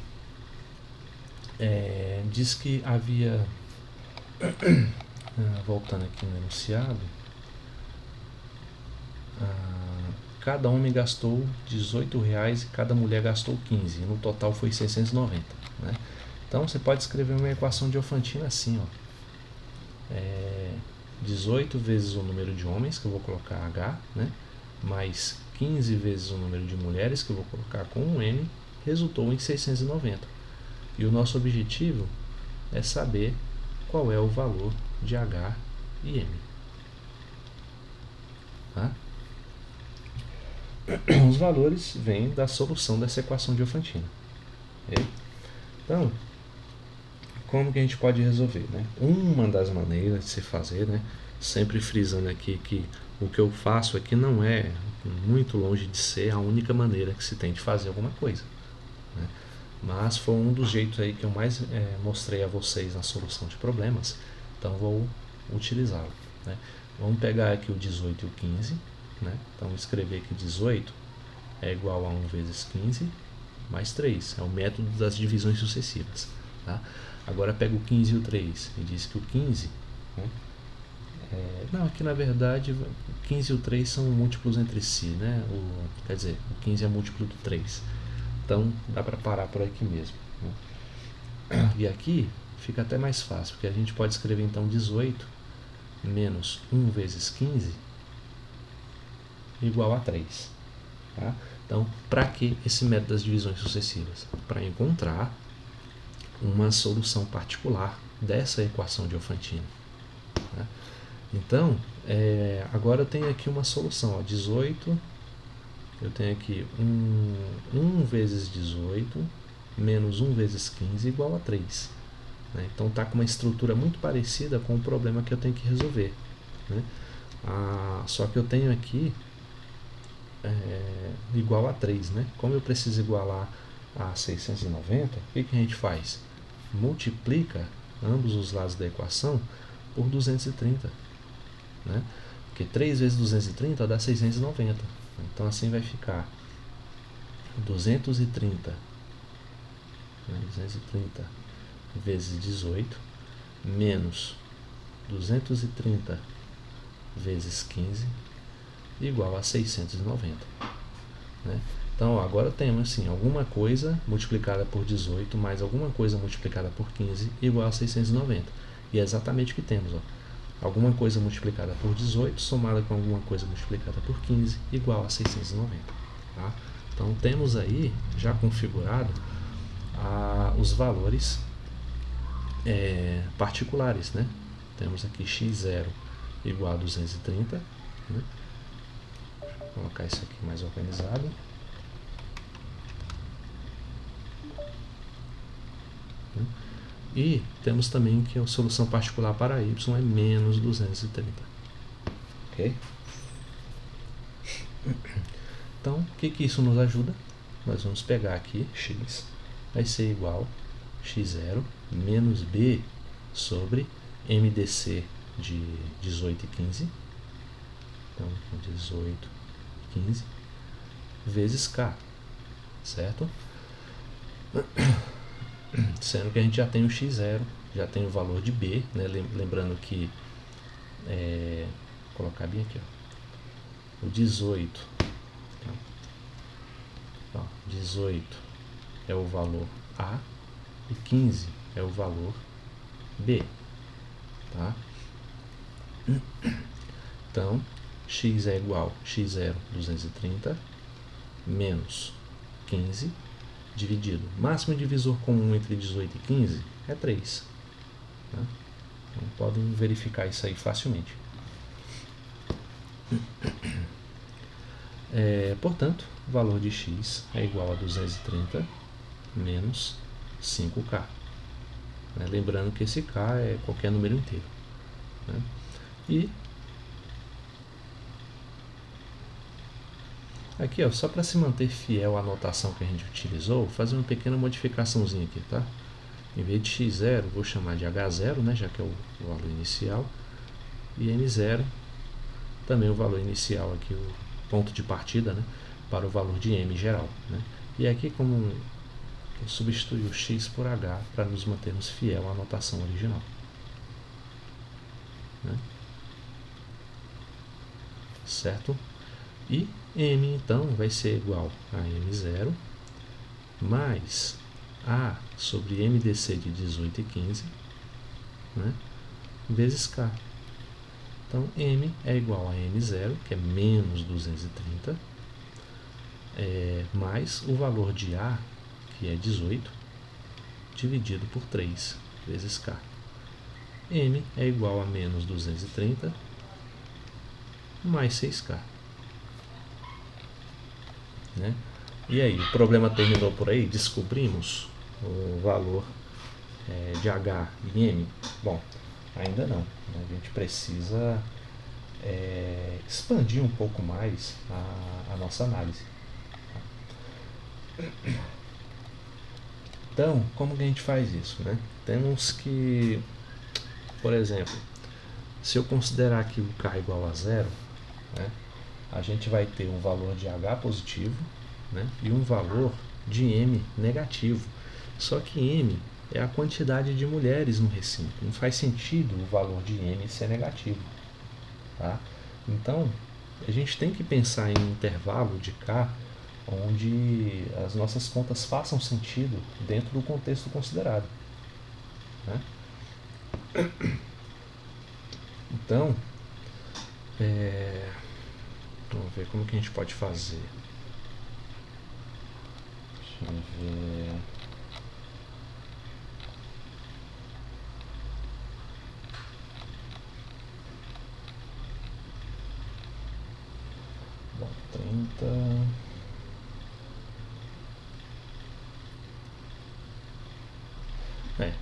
diz que havia, voltando aqui no enunciado, cada homem gastou R$18 e cada mulher gastou 15, e no total foi 690, né? Então você pode escrever uma equação diofantina assim, ó. 18 vezes o número de homens, que eu vou colocar H, né? Mais 15 vezes o número de mulheres, que eu vou colocar com um N, resultou em 690. E o nosso objetivo é saber qual é o valor de H e M, tá? Os valores vêm da solução dessa equação diofantina. Okay? Então, como que a gente pode resolver, né? Uma das maneiras de se fazer, né? Sempre frisando aqui que o que eu faço aqui não é muito longe de ser a única maneira que se tem de fazer alguma coisa, né? Mas foi um dos jeitos aí que eu mais mostrei a vocês na solução de problemas, então vou utilizá-lo, né? Vamos pegar aqui o 18 e o 15, né? Então vou escrever que 18 é igual a 1 vezes 15 mais 3, é o método das divisões sucessivas, tá? Agora pega o 15 e o 3 e diz que o 15, né? Não, aqui na verdade o 15 e o 3 são múltiplos entre si, né? Quer dizer, o 15 é múltiplo do 3, então dá para parar por aqui mesmo, né? E aqui fica até mais fácil, porque a gente pode escrever então 18 menos 1 vezes 15 igual a 3, tá? Então, para que esse método das divisões sucessivas? Para encontrar uma solução particular dessa equação diofantina, né? Então, agora eu tenho aqui uma solução, ó, 18, eu tenho aqui 1 vezes 18 menos 1 vezes 15 igual a 3, né? Então está com uma estrutura muito parecida com o problema que eu tenho que resolver, né? Só que eu tenho aqui igual a 3, né? Como eu preciso igualar a 690, o que a gente faz? Multiplica ambos os lados da equação por 230, né? Porque 3 vezes 230 dá 690. Então assim vai ficar 230, né? 230 vezes 18 menos 230 vezes 15 igual a 690, né? Então agora temos assim, alguma coisa multiplicada por 18 mais alguma coisa multiplicada por 15 igual a 690. E é exatamente o que temos, ó. Alguma coisa multiplicada por 18 somada com alguma coisa multiplicada por 15 igual a 690, tá? Então temos aí já configurado os valores particulares, né? Temos aqui x0 igual a 230, né? Vou colocar isso aqui mais organizado. E temos também que a solução particular para y é menos 230. Ok? Então, o que isso nos ajuda? Nós vamos pegar aqui x, vai ser igual a x0 menos b sobre MDC de 18 e 15. Então, 18 e 15 vezes k, certo? Sendo que a gente já tem o x0, já tem o valor de b, né? Lembrando que, vou colocar bem aqui, ó. o 18, ó, 18 é o valor A e 15 é o valor B, tá? Então, x é igual a x0, 230, menos 15, dividido. Máximo divisor comum entre 18 e 15 é 3. Tá? Então, podem verificar isso aí facilmente. Portanto, o valor de x é igual a 230 menos 5k. Lembrando que esse k é qualquer número inteiro. Né? E aqui, ó, só para se manter fiel à anotação que a gente utilizou, vou fazer uma pequena modificaçãozinha aqui, tá? Em vez de x0, vou chamar de h0, né, já que é o valor inicial, e m0, também o valor inicial aqui, o ponto de partida, né, para o valor de m geral. Né? E aqui, como eu substitui o x por h para nos mantermos fiel à anotação original. Né? Certo? E m, então, vai ser igual a m0 mais a sobre mdc de 18 e 15, né, vezes k. Então, m é igual a m0, que é menos 230, mais o valor de a, que é 18, dividido por 3, vezes k. M é igual a menos 230, mais 6k. Né? E aí, o problema terminou por aí? Descobrimos o valor de H e M? Bom, ainda não. Né? A gente precisa expandir um pouco mais a nossa análise. Então, como que a gente faz isso? Né? Temos que, por exemplo, se eu considerar que o K é igual a zero, né, a gente vai ter um valor de H positivo, né, e um valor de M negativo. Só que M é a quantidade de mulheres no recinto. Não faz sentido o valor de M ser negativo. Tá? Então, a gente tem que pensar em um intervalo de K onde as nossas contas façam sentido dentro do contexto considerado. Né? Então, vamos ver como que a gente pode fazer. Deixa eu ver. Bom, 30.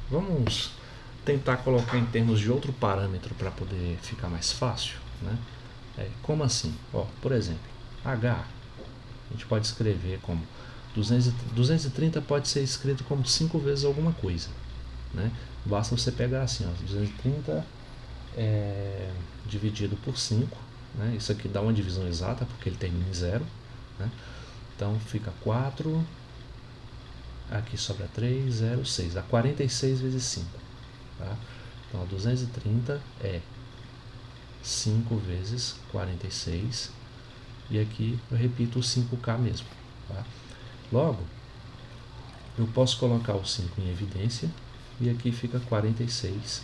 Vamos tentar colocar em termos de outro parâmetro para poder ficar mais fácil. Né? Como assim? Ó, por exemplo, H, a gente pode escrever como 230 pode ser escrito como 5 vezes alguma coisa. Né? Basta você pegar assim, ó, 230 dividido por 5. Né? Isso aqui dá uma divisão exata, porque ele termina em 0. Né? Então fica 4, aqui sobra 3, 0, 6. Dá 46 vezes 5. Tá? Então 230 é 5 vezes 46. E aqui eu repito o 5K mesmo. Tá? Logo, eu posso colocar o 5 em evidência. E aqui fica 46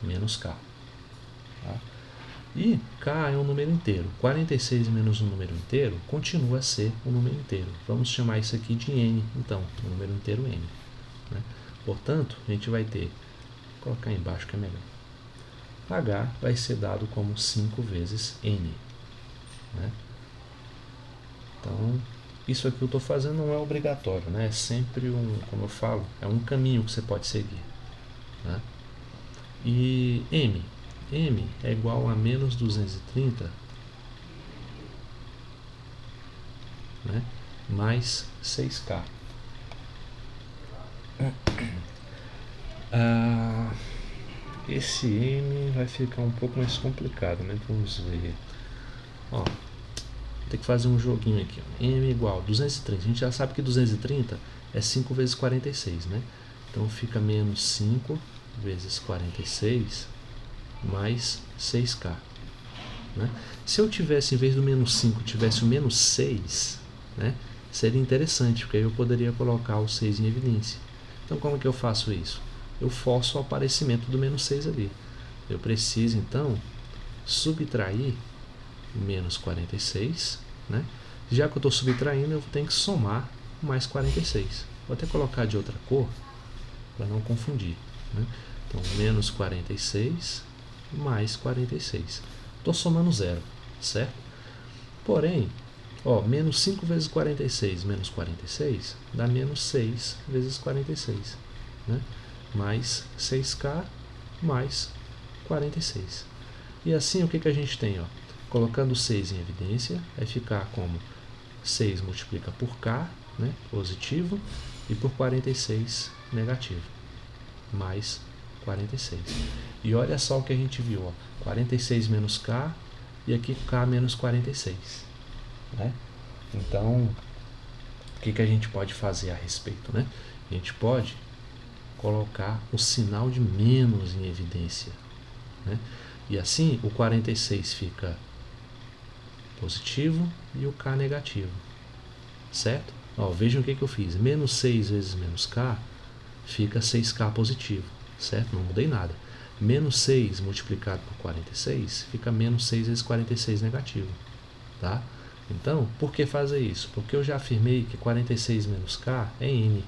menos K. Tá? E K é um número inteiro. 46 menos um número inteiro continua a ser um número inteiro. Vamos chamar isso aqui de N, então, um número inteiro N. Né? Portanto, a gente vai ter, vou colocar embaixo que é melhor. H vai ser dado como 5 vezes N. Né? Então, isso aqui que eu estou fazendo não é obrigatório, né? É sempre como eu falo, é um caminho que você pode seguir. Né? E M é igual a menos 230, né, mais 6K. Esse M vai ficar um pouco mais complicado, né? Vamos ver. Ó, tem que fazer um joguinho aqui. Ó. M igual a 230. A gente já sabe que 230 é 5 vezes 46, né? Então fica menos 5 vezes 46 mais 6K. né? Se eu tivesse, em vez do menos 5, tivesse o menos 6, né, seria interessante, porque aí eu poderia colocar o 6 em evidência. Então, como é que eu faço isso? Eu forço o aparecimento do menos 6 ali. Eu preciso, então, subtrair menos 46, né? Já que eu estou subtraindo, eu tenho que somar mais 46. Vou até colocar de outra cor, para não confundir, né? Então, menos 46 mais 46. Estou somando zero, certo? Porém, ó, menos 5 vezes 46 menos 46 dá menos 6 vezes 46, né? Mais 6k mais 46. E assim, o que, que a gente tem? Ó? Colocando 6 em evidência, vai ficar como 6 multiplica por k, né, positivo, e por 46, negativo, mais 46. E olha só o que a gente viu, ó, 46 menos k, e aqui k menos 46. Né? Então, o que, que a gente pode fazer a respeito? Né? A gente pode colocar o sinal de menos em evidência. Né? E assim, o 46 fica positivo e o k negativo. Certo? Ó, vejam o que, que eu fiz. Menos 6 vezes menos k fica 6k positivo. Certo? Não mudei nada. Menos 6 multiplicado por 46 fica menos 6 vezes 46 negativo. Tá? Então, por que fazer isso? Porque eu já afirmei que 46 menos k é n.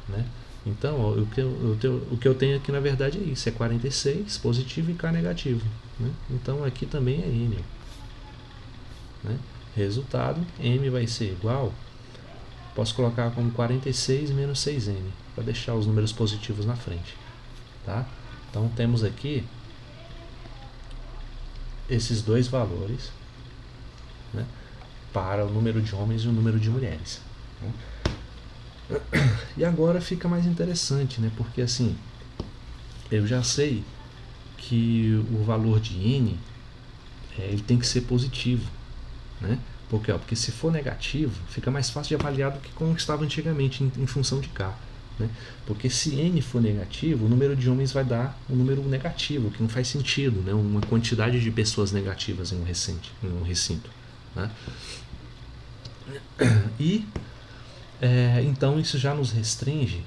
Né? Então, ó, o que eu tenho aqui na verdade é isso. É 46 positivo e k negativo. Né? Então, aqui também é n. Né? Resultado, m vai ser igual, posso colocar como 46 menos 6n, para deixar os números positivos na frente. Tá? Então temos aqui esses dois valores, né, para o número de homens e o número de mulheres. E agora fica mais interessante, né, porque assim, eu já sei que o valor de n ele tem que ser positivo. Né? Porque se for negativo, fica mais fácil de avaliar do que como estava antigamente em função de k. Né? Porque se n for negativo, o número de homens vai dar um número negativo, que não faz sentido, né? Uma quantidade de pessoas negativas em um recinto. Né? E então isso já nos restringe,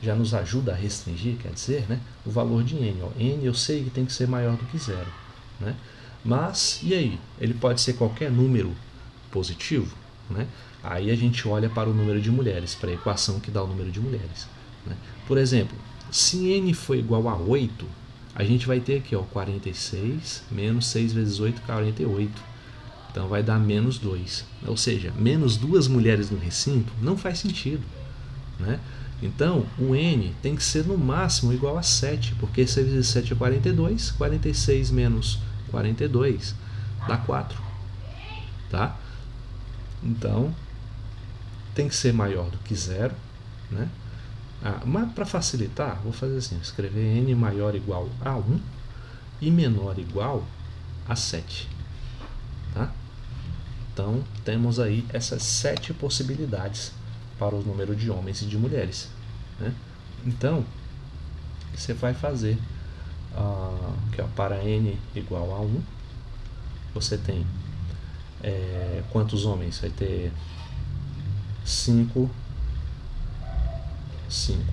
já nos ajuda a restringir, quer dizer, né, o valor de n. Ó. N eu sei que tem que ser maior do que zero. Né? Mas, e aí? Ele pode ser qualquer número positivo? Né? Aí a gente olha para o número de mulheres, para a equação que dá o número de mulheres. Né? Por exemplo, se n for igual a 8, a gente vai ter aqui ó, 46 menos 6 vezes 8, 48. Então vai dar menos 2. Ou seja, menos 2 mulheres no recinto não faz sentido. Né? Então, o n tem que ser no máximo igual a 7, porque 6 vezes 7 é 42, 46 menos 42 dá 4. Tá? Então, tem que ser maior do que 0. Né? Mas para facilitar, vou fazer assim, escrever n maior ou igual a 1 e menor ou igual a 7. Tá? Então, temos aí essas 7 possibilidades para o número de homens e de mulheres. Né? Então, você vai fazer que ó, para n igual a 1, você tem quantos homens? Vai ter 5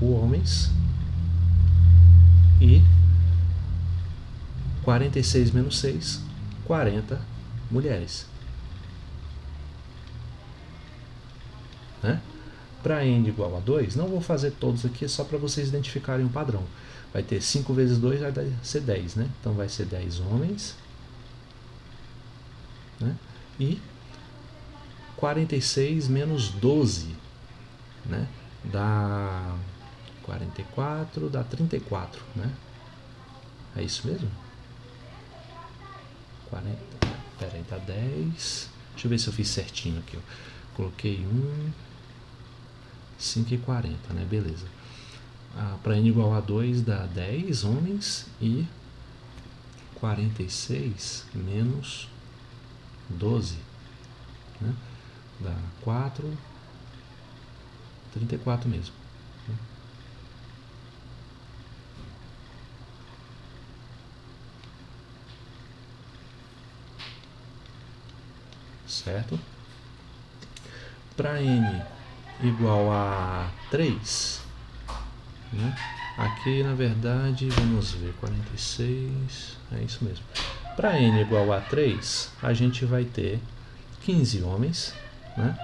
homens e 46 menos 6, 40 mulheres. Né? Para n igual a 2, não vou fazer todos aqui, é só para vocês identificarem um padrão. Vai ter 5 vezes 2, vai ser 10, né? Então vai ser 10 homens, né? E 46 menos 12, né? Dá 44, dá 34, né? É isso mesmo? 40, peraí, dá 10. Deixa eu ver se eu fiz certinho aqui, ó. Coloquei 5 e 40, né? Beleza. Para n igual a 2 dá 10 homens e 46 menos 12, né? Dá 4, 34 mesmo. certo? Para n igual a 3, né? Aqui na verdade, vamos ver, 46, é isso mesmo. Para n igual a 3, a gente vai ter 15 homens, né?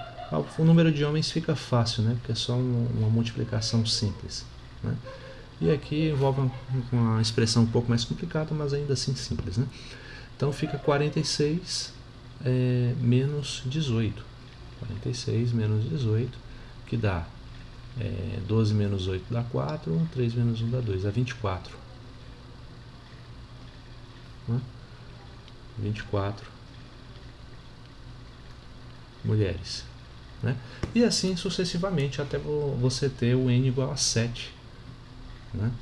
O número de homens fica fácil, né? Porque é só uma multiplicação simples, né? E aqui envolve uma expressão um pouco mais complicada, mas ainda assim simples, né? Então fica 46 menos 18. 46 menos 18, que dá 12 menos 8 dá 4, 3 menos 1 dá 2, dá 24. Né? 24 mulheres. Né? E assim sucessivamente até você ter o n igual a 7. Né?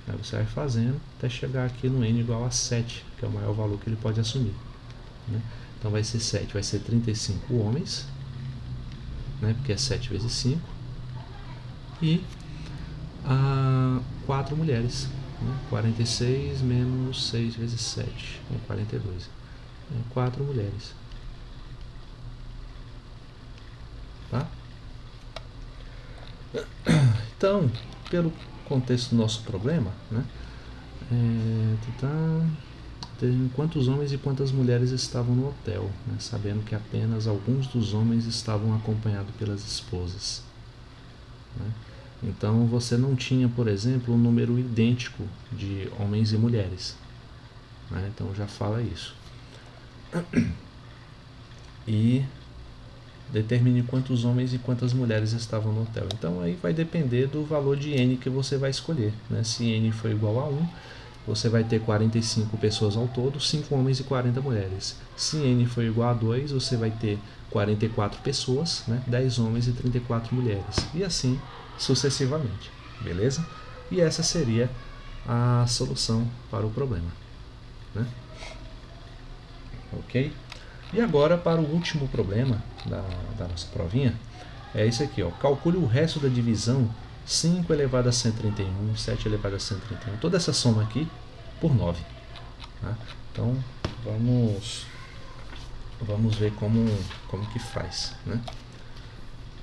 Aí você vai fazendo até chegar aqui no n igual a 7, que é o maior valor que ele pode assumir. Né? Então vai ser 7, vai ser 35 homens, né? Porque é 7 vezes 5, e 4 mulheres. Né? 46 menos 6 vezes 7, 42. 4 mulheres. Tá? Então, pelo contexto do nosso problema, né? Quantos homens e quantas mulheres estavam no hotel, né? Sabendo que apenas alguns dos homens estavam acompanhados pelas esposas. Né? Então você não tinha, por exemplo, um número idêntico de homens e mulheres. Né? Então já fala isso. E determine quantos homens e quantas mulheres estavam no hotel. Então aí vai depender do valor de n que você vai escolher. Né? Se n for igual a 1, você vai ter 45 pessoas ao todo, 5 homens e 40 mulheres. Se n for igual a 2, você vai ter 44 pessoas, né? 10 homens e 34 mulheres. E assim sucessivamente. Beleza? E essa seria a solução para o problema. Né? Ok? E agora para o último problema da nossa provinha, é esse aqui, ó. Calcule o resto da divisão 5 elevado a 131, 7 elevado a 131, toda essa soma aqui por 9. Tá? Então vamos ver como que faz. Né?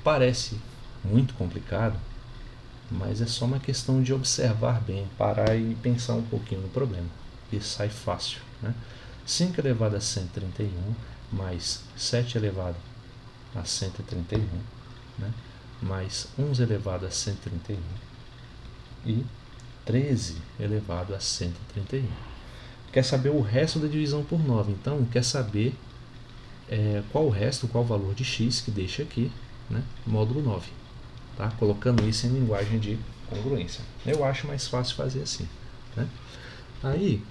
Parece muito complicado, mas é só uma questão de observar bem, parar e pensar um pouquinho no problema. E sai fácil. Né? 5 elevado a 131 mais 7 elevado a 131, né? Mais 11 elevado a 131 e 13 elevado a 131. Quer saber o resto da divisão por 9, então quer saber qual o resto, qual o valor de x que deixa aqui, né? Módulo 9. Tá? Colocando isso em linguagem de congruência. Eu acho mais fácil fazer assim. Né? Aí,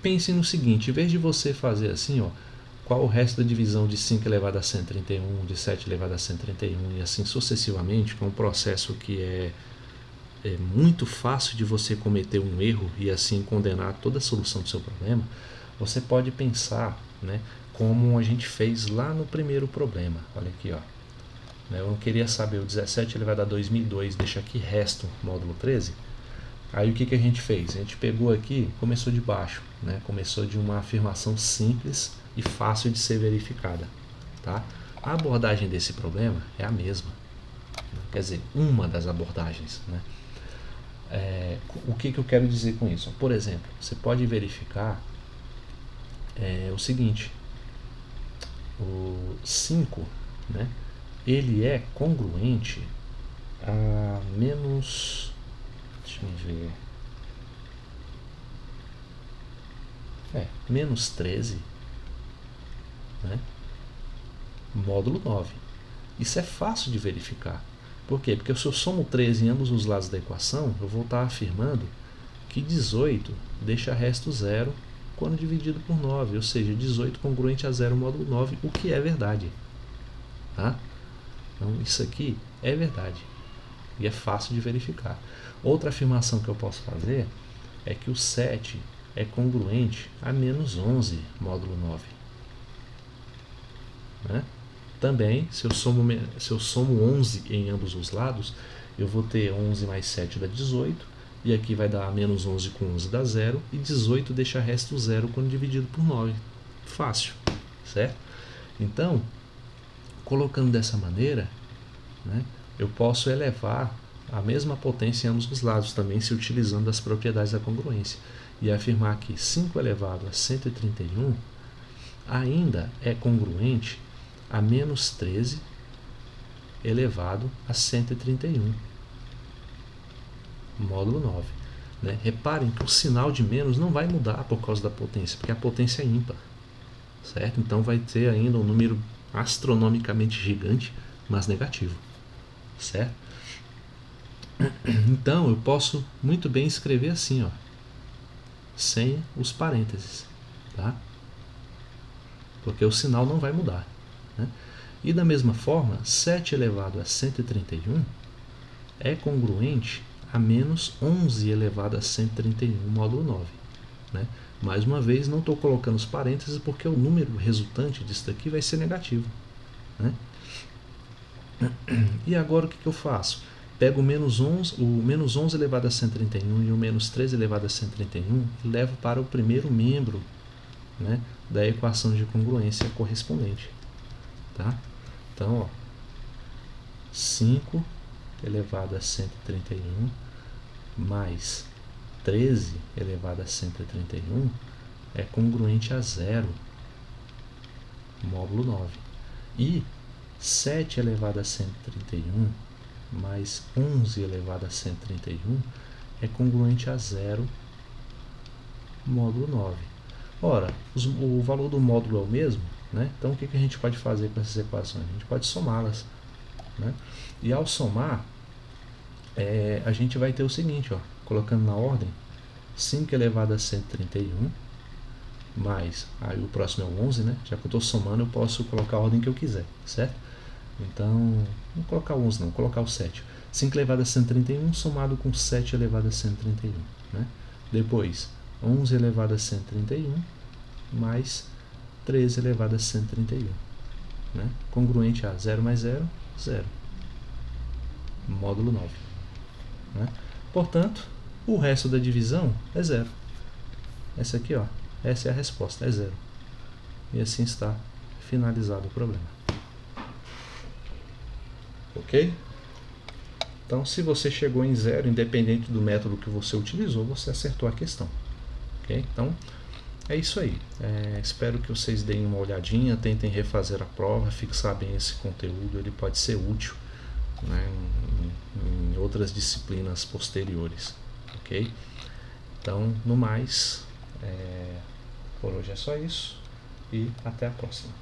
pense no seguinte, em vez de você fazer assim, ó, qual o resto da divisão de 5 elevado a 131, de 7 elevado a 131 e assim sucessivamente, que é um processo que é muito fácil de você cometer um erro e assim condenar toda a solução do seu problema, você pode pensar, né, como a gente fez lá no primeiro problema. Olha aqui, ó. Eu não queria saber o 17 elevado a 2002, deixa aqui resto módulo 13. Aí o que a gente fez? A gente pegou aqui, começou de baixo, né? Começou de uma afirmação simples e fácil de ser verificada. Tá? A abordagem desse problema é a mesma. Quer dizer, uma das abordagens. Né? O que eu quero dizer com isso? Por exemplo, você pode verificar o seguinte. O 5, né? Ele é congruente a menos... Deixa eu ver... menos 13, né? Módulo 9. Isso é fácil de verificar. Por quê? Porque se eu somo 13 em ambos os lados da equação, eu vou estar afirmando que 18 deixa resto 0 quando dividido por 9, ou seja, 18 congruente a 0 módulo 9, o que é verdade. Tá? Então isso aqui é verdade e é fácil de verificar. Outra afirmação que eu posso fazer é que o 7 é congruente a menos 11 módulo 9. Né? Também, se eu somo 11 em ambos os lados, eu vou ter 11 mais 7 dá 18, e aqui vai dar menos 11 com 11 dá 0, e 18 deixa resto 0 quando dividido por 9. Fácil, certo? Então, colocando dessa maneira, né, eu posso elevar a mesma potência em ambos os lados, também se utilizando das propriedades da congruência, e afirmar que 5 elevado a 131 ainda é congruente a menos 13 elevado a 131, módulo 9. Né? Reparem que o sinal de menos não vai mudar por causa da potência, porque a potência é ímpar, certo? Então vai ter ainda um número astronomicamente gigante, mas negativo, certo? Então eu posso muito bem escrever assim, ó, sem os parênteses, tá? Porque o sinal não vai mudar, né? E da mesma forma, 7 elevado a 131 é congruente a menos 11 elevado a 131, módulo 9. Né? Mais uma vez, não estou colocando os parênteses porque o número resultante disso daqui vai ser negativo. Né? E agora o que eu faço? Pego o menos 11 elevado a 131 e o menos 13 elevado a 131 e levo para o primeiro membro, né, da equação de congruência correspondente. Tá? Então, ó, 5 elevado a 131 mais 13 elevado a 131 é congruente a zero, módulo 9. E 7 elevado a 131 mais 11 elevado a 131 é congruente a zero, módulo 9. Ora, o valor do módulo é o mesmo, né? Então o que a gente pode fazer com essas equações? A gente pode somá-las. Né? E ao somar, a gente vai ter o seguinte, ó, colocando na ordem, 5 elevado a 131 mais, aí o próximo é o 11, né? Já que eu estou somando, eu posso colocar a ordem que eu quiser, certo? Então, não colocar o 11 não, vou colocar o 7. 5 elevado a 131 somado com 7 elevado a 131, né? Depois, 11 elevado a 131 mais 13 elevado a 131, né? Congruente a 0 mais 0, 0. Módulo 9. Né? Portanto, o resto da divisão é 0. Essa aqui, ó, essa é a resposta, é 0. E assim está finalizado o problema. Ok? Então, se você chegou em 0, independente do método que você utilizou, você acertou a questão. Ok? Então, é isso aí. Espero que vocês deem uma olhadinha, tentem refazer a prova, fixar bem esse conteúdo, ele pode ser útil, né, em outras disciplinas posteriores. Ok? Então, no mais, por hoje é só isso e até a próxima.